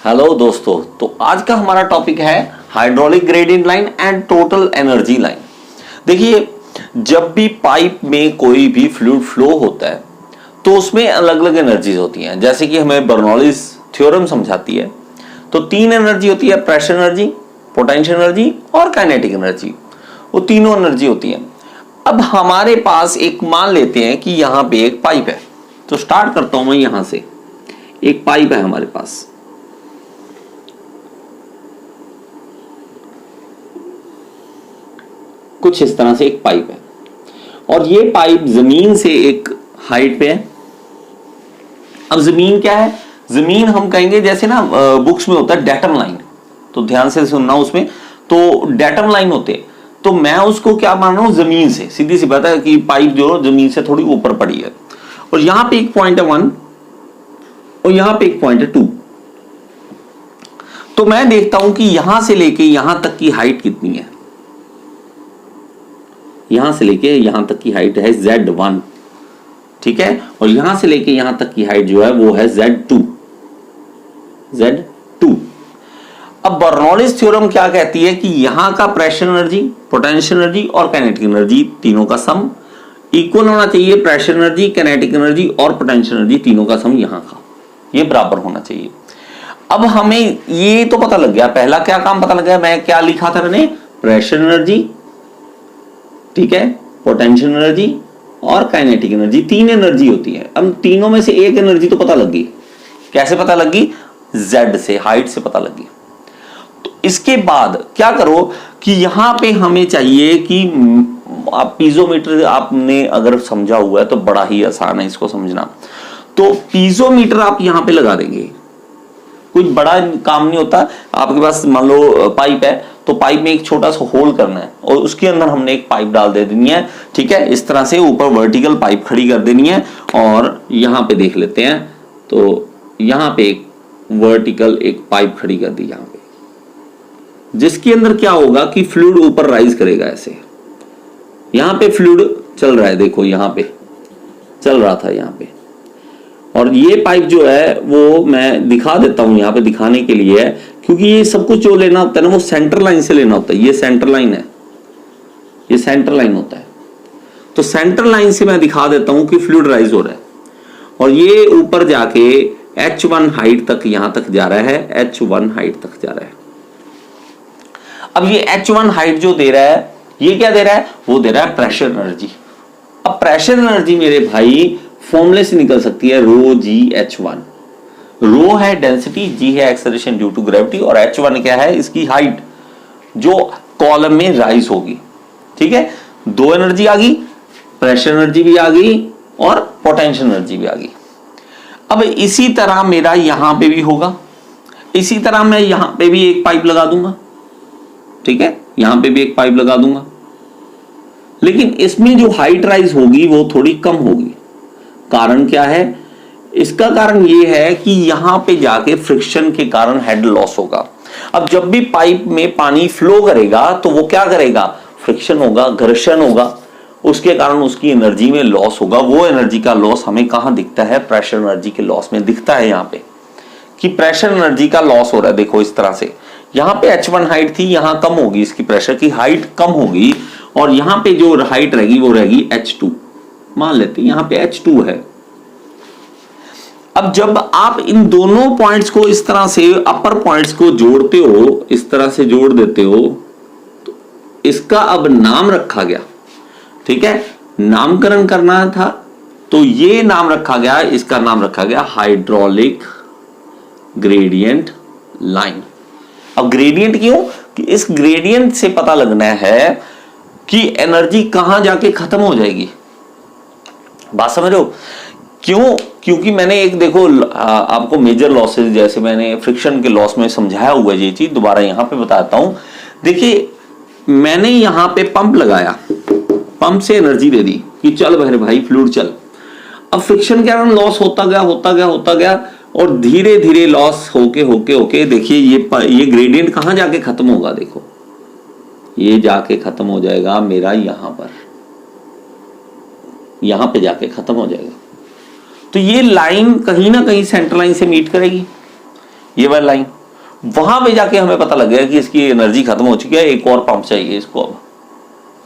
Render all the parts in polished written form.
Hello दोस्तों, तो आज का हमारा टॉपिक है hydraulic gradient line and total energy line. देखिए, जब भी पाइप में कोई भी फ्लूइड फ्लो होता है तो उसमें अलग अलग एनर्जीज होती हैं। जैसे कि हमें बर्नौलीज थ्योरम समझाती है, तो तीन एनर्जी होती है, प्रेशर एनर्जी, पोटेंशियल एनर्जी और काइनेटिक एनर्जी। वो तीनों एनर्जी होती है। अब हमारे पास एक मान लेते हैं कि यहां पे एक पाइप है, तो स्टार्ट करता हूं मैं यहां से। एक पाइप है हमारे पास, कुछ इस तरह से एक पाइप है, और ये पाइप जमीन से एक हाइट पे है। अब जमीन क्या है? जमीन हम कहेंगे जैसे ना बुक्स में होता है डेटम लाइन, तो ध्यान से सुनना। उसमें तो डेटम लाइन होते हैं, तो मैं उसको क्या मान रहा हूं? जमीन से। सीधी सी बात है कि पाइप जो जमीन से थोड़ी ऊपर पड़ी है, और यहां पे एक पॉइंट है 1 और यहां पे एक पॉइंट है 2। तो मैं देखता हूं कि यहां से लेके यहां तक की हाइट कितनी है। यहां से लेके यहां तक की हाइट है Z1, ठीक है, और यहां से लेके यहां तक की हाइट जो है वो है Z2। अब बर्नौलीज थ्योरम क्या कहती है कि यहां का प्रेशर एनर्जी, पोटेंशियल एनर्जी और काइनेटिक एनर्जी तीनों का सम इक्वल होना चाहिए। प्रेशर एनर्जी, काइनेटिक एनर्जी और पोटेंशियल एनर्जी तीनों का सम यहां का ये बराबर होना चाहिए। अब हमें ये तो पता लग गया, पहला क्या काम पता लग गया। मैं क्या लिखा था मैंने? प्रेशर एनर्जी, ठीक है, पोटेंशियल एनर्जी और काइनेटिक एनर्जी। तीन एनर्जी होती है। अब तीनों में से एक एनर्जी तो पता लग गई। कैसे पता लगी? Z से, हाइट से पता लगी। तो इसके बाद क्या करो कि यहां पे हमें चाहिए कि आप पीजोमीटर, आपने अगर समझा हुआ है तो बड़ा ही आसान है इसको समझना। तो पीजोमीटर आप यहां पे लगा देंगे, कुछ बड़ा काम नहीं होता। आपके पास मान लो पाइप है, तो पाइप में एक छोटा सा होल करना है और उसके अंदर हमने एक पाइप डाल दे देनी है, ठीक है। इस तरह से ऊपर वर्टिकल पाइप खड़ी कर देनी है, और यहां पे देख लेते हैं। तो यहां पे एक वर्टिकल एक पाइप खड़ी कर दी यहां पे, जिसके अंदर क्या होगा कि फ्लूइड ऊपर राइज करेगा ऐसे। यहां पे फ्लूइड चल रहा है, देखो यहां पे चल रहा था यहां पे, और ये पाइप जो है वो मैं दिखा देता हूं यहां पे दिखाने के लिए है, क्योंकि ये सब कुछ जो लेना होता है ना वो सेंटर लाइन से लेना होता है। ये सेंटर लाइन है, ये सेंटर लाइन होता है। तो सेंटर लाइन से मैं दिखा देता हूं कि फ्लूइड राइज हो रहा है, और ये ऊपर जाके H1 हाइट तक यहां तक जा रहा है, H1 हाइट तक जा रहा है। अब ये H1 हाइट जो दे रहा है, ये क्या दे रहा है? वो दे रहा है प्रेशर एनर्जी। अब प्रेशर एनर्जी मेरे भाई फॉर्मूले से निकल सकती है, रो जी H1। रो है डेंसिटी, जी है एक्सेलरेशन ड्यू टू ग्रेविटी, और H1 क्या है? इसकी हाइट जो कॉलम में राइज होगी, ठीक है। दो एनर्जी आ गई, प्रेशर एनर्जी भी आ गई और पोटेंशियल एनर्जी भी आ गई। अब इसी तरह मेरा यहां पे भी होगा, इसी तरह मैं यहां पे भी एक पाइप लगा दूंगा, ठीक है, यहां पे भी एक पाइप लगा दूंगा। लेकिन इसमें जो हाइट राइज होगी वो थोड़ी कम होगी। कारण क्या है? इसका कारण यह है कि यहां पे जाके फ्रिक्शन के कारण हेड लॉस होगा। अब जब भी पाइप में पानी फ्लो करेगा तो वो क्या करेगा? फ्रिक्शन होगा, घर्षण होगा, उसके कारण उसकी एनर्जी में लॉस होगा। वो एनर्जी का लॉस हमें कहां दिखता है? प्रेशर एनर्जी के लॉस में दिखता है। यहां पे कि प्रेशर एनर्जी का लॉस हो रहा है, देखो इस तरह से। यहां पे H1 हाइट थी, यहां कम होगी, इसकी प्रेशर की हाइट कम होगी, और यहां पे जो हाइट रहेगी वो रहेगी H2। मान लेते हैं यहां पे H2 है। अब जब आप इन दोनों पॉइंट्स को इस तरह से, अपर पॉइंट्स को जोड़ते हो, इस तरह से जोड़ देते हो, तो इसका अब नाम रखा गया, ठीक है, नामकरण करना था, तो ये नाम रखा गया, इसका नाम रखा गया हाइड्रोलिक ग्रेडियंट लाइन। अब ग्रेडियंट क्यों? कि इस ग्रेडियंट से पता लगना है कि एनर्जी कहां जाके खत्म हो जाएगी। बात समझ रहे हो? क्यों? क्योंकि मैंने एक देखो आपको मेजर लॉसेस, जैसे मैंने फ्रिक्शन के लॉस में समझाया हुआ है, ये चीज दोबारा यहां पे बताता हूं। देखिए, मैंने यहां पे पंप लगाया, पंप से एनर्जी दे दी कि चल भाई फ्लूइड चल। अब फ्रिक्शन के कारण लॉस होता गया, और धीरे धीरे लॉस होके देखिए ये ग्रेडियंट कहां जाके खत्म होगा? देखो ये जाके खत्म हो जाएगा मेरा यहां पे जाके खत्म हो जाएगा। तो ये लाइन कहीं ना कहीं सेंटर लाइन से मीट करेगी, ये वाली लाइन। वहां पे जाके हमें पता लग गया कि इसकी एनर्जी खत्म हो चुकी है, एक और पंप चाहिए इसको अब।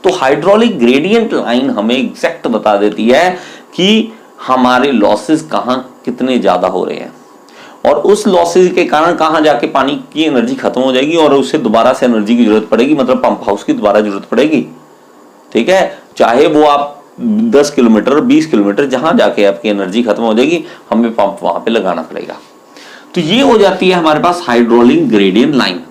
तो हाइड्रोलिक ग्रेडियंट लाइन हमें एग्जैक्ट बता देती है कि हमारे लॉसेस कहां कितने ज्यादा हो रहे हैं, और उस लॉसेस के कारण कहां जाके पानी की एनर्जी खत्म हो जाएगी और उससे दोबारा से एनर्जी की जरूरत पड़ेगी, मतलब पंप हाउस की दोबारा जरूरत पड़ेगी। ठीक है, चाहे वो आप 10 किलोमीटर 20 किलोमीटर जहां जाके आपकी एनर्जी खत्म हो जाएगी, हमें पंप वहां पे लगाना पड़ेगा। तो ये हो जाती है हमारे पास हाइड्रोलिक ग्रेडियंट लाइन।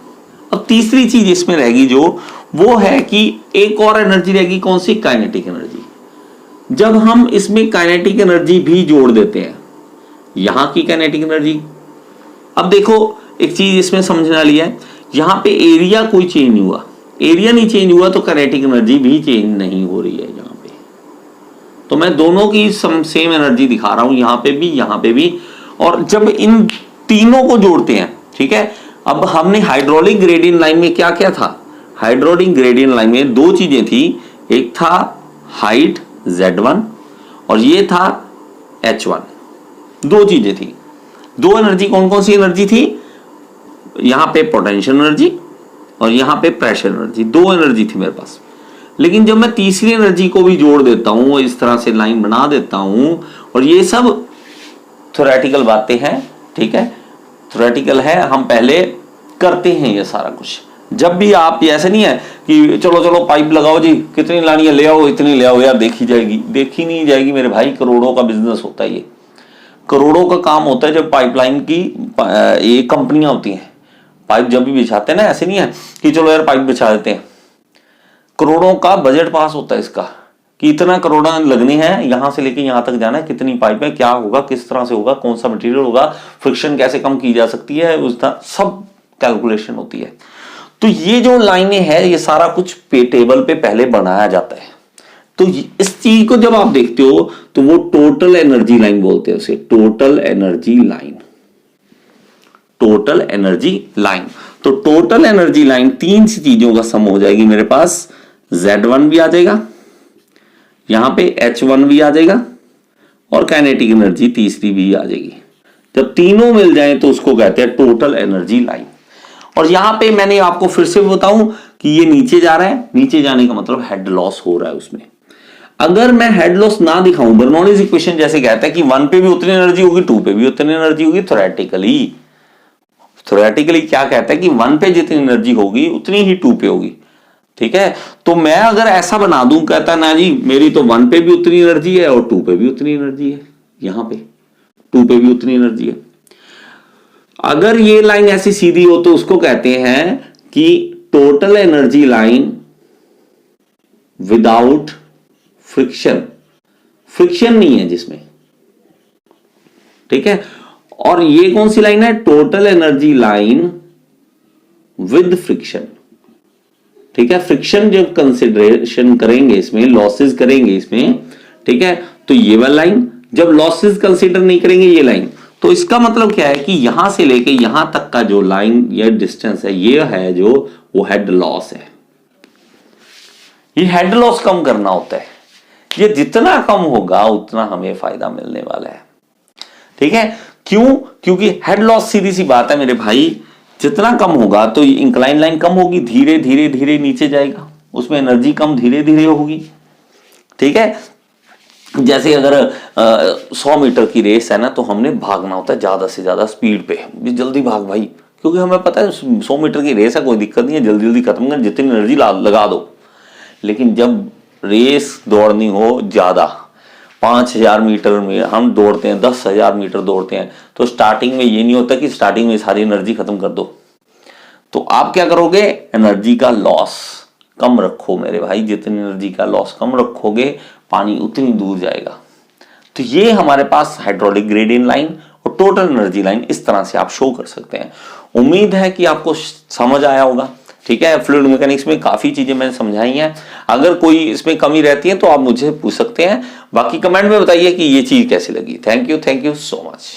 अब तीसरी चीज इसमें रहेगी जो वो है कि एक और एनर्जी रहेगी, कौन सी? Kinetic energy. जब हम इसमें काइनेटिक एनर्जी भी जोड़ देते हैं, यहां की काइनेटिक एनर्जी, अब देखो एक चीज इसमें समझने वाली है, यहां पे एरिया कोई चेंज नहीं हुआ, एरिया नहीं चेंज हुआ तो काइनेटिक एनर्जी भी चेंज नहीं हो रही है यहां पे। तो मैं दोनों की सेम एनर्जी दिखा रहा हूं, यहां पे भी यहां पे भी। और जब इन तीनों को जोड़ते हैं, ठीक है, अब हमने हाइड्रोलिक ग्रेडियंट लाइन में क्या क्या था? हाइड्रोलिक ग्रेडियंट लाइन में दो चीजें थी, एक था हाइट Z1 और ये था H1, दो चीजें थी। दो एनर्जी कौन कौन सी एनर्जी थी? यहां पे पोटेंशियल एनर्जी और यहां पे प्रेशर एनर्जी, दो एनर्जी थी मेरे पास। लेकिन जब मैं तीसरी एनर्जी को भी जोड़ देता हूं, इस तरह से लाइन बना देता हूं, और ये सब थ्योरेटिकल बातें हैं, ठीक है, थ्योरेटिकल है, हम पहले करते हैं ये सारा कुछ। जब भी आप, ऐसे नहीं है कि चलो चलो पाइप लगाओ जी, कितनी लानी है ले आओ, इतनी ले आओ यार, देखी जाएगी, देखी नहीं जाएगी मेरे भाई। करोड़ों का बिजनेस होता है ये, करोड़ों का काम होता है। जब पाइपलाइन की ये कंपनियां होती हैं, पाइप जब भी बिछाते हैं ना, ऐसे नहीं है कि चलो यार पाइप बिछा देते हैं, करोड़ों का बजट पास होता है इसका कि इतना करोड़ लगने हैं, यहां से लेके यहां तक जाना है, कितनी पाइप है, क्या होगा, किस तरह से होगा, कौन सा मटेरियल होगा, फ्रिक्शन कैसे कम की जा सकती है, उसका सब कैलकुलेशन होती है। तो ये जो लाइनें हैं, ये सारा कुछ पे टेबल पे पहले बनाया जाता है। तो इस चीज को जब आप देखते हो तो वो टोटल एनर्जी लाइन बोलते हैं उसे, total energy line, total energy line. तो टोटल एनर्जी लाइन तीन सी चीजों का सम हो जाएगी मेरे पास, Z1 भी आ जाएगा, यहां पे H1 भी आ जाएगा, और काइनेटिक एनर्जी तीसरी भी आ जाएगी। जब तीनों मिल जाए तो उसको कहते हैं टोटल एनर्जी लाइन। और यहां पे मैंने आपको फिर से बताऊं कि ये नीचे जा रहा है, नीचे जाने का मतलब हेड लॉस हो रहा है उसमें। अगर मैं हेड लॉस ना दिखाऊं, बर्नौलीज इक्वेशन जैसे कहता है कि 1 पे भी उतनी एनर्जी होगी, 2 पे भी उतनी एनर्जी होगी, थ्योरेटिकली क्या कहता है कि 1 पे जितनी एनर्जी होगी उतनी ही 2 पे होगी, ठीक है। तो मैं अगर ऐसा बना दूं, कहता ना जी मेरी तो 1 पे भी उतनी एनर्जी है और 2 पे भी उतनी एनर्जी है, यहां पे 2 पे भी उतनी एनर्जी है। अगर ये लाइन ऐसी सीधी हो तो उसको कहते हैं कि total energy line without friction, friction नहीं है जिसमें, ठीक है। और ये कौन सी लाइन है? Total energy line with friction, ठीक है। फ्रिक्शन जब कंसिडरेशन करेंगे इसमें, लॉसेस करेंगे इसमें, ठीक है, तो ये वाला लाइन, जब लॉसेस कंसिडर नहीं करेंगे ये लाइन, तो इसका मतलब क्या है कि यहां से लेके यहां तक का जो लाइन या डिस्टेंस है, ये है जो वो हेड लॉस है। ये हेड लॉस कम करना होता है, ये जितना कम होगा उतना हमें फायदा मिलने वाला है, ठीक है। क्यों? क्योंकि हेड लॉस सीधी सी बात है मेरे भाई, जितना कम होगा तो इंक्लाइन लाइन कम होगी, धीरे धीरे धीरे नीचे जाएगा, उसमें एनर्जी कम धीरे धीरे होगी, ठीक है। जैसे अगर 100 मीटर की रेस है ना, तो हमने भागना होता है ज्यादा से ज्यादा स्पीड पे, जल्दी भाग भाई, क्योंकि हमें पता है 100 मीटर की रेस है, कोई दिक्कत नहीं है, जल्दी जल्दी खत्म कर, जितनी एनर्जी लगा दो। लेकिन जब रेस दौड़नी हो ज्यादा, 5000 मीटर में हम दौड़ते हैं, 10,000 मीटर दौड़ते हैं, तो स्टार्टिंग में ये नहीं होता कि स्टार्टिंग में सारी एनर्जी खत्म कर दो। तो आप क्या करोगे? एनर्जी का लॉस कम रखो मेरे भाई, जितनी एनर्जी का लॉस कम रखोगे पानी उतनी दूर जाएगा। तो ये हमारे पास हाइड्रोलिक ग्रेडियंट लाइन और टोटल एनर्जी लाइन इस तरह से आप शो कर सकते हैं। उम्मीद है कि आपको समझ आया होगा, ठीक है। फ्लूइड मैकेनिक्स में काफी चीजें मैंने समझाई हैं, अगर कोई इसमें कमी रहती है तो आप मुझे पूछ सकते हैं। बाकी कमेंट में बताइए कि ये चीज कैसी लगी। Thank you so much.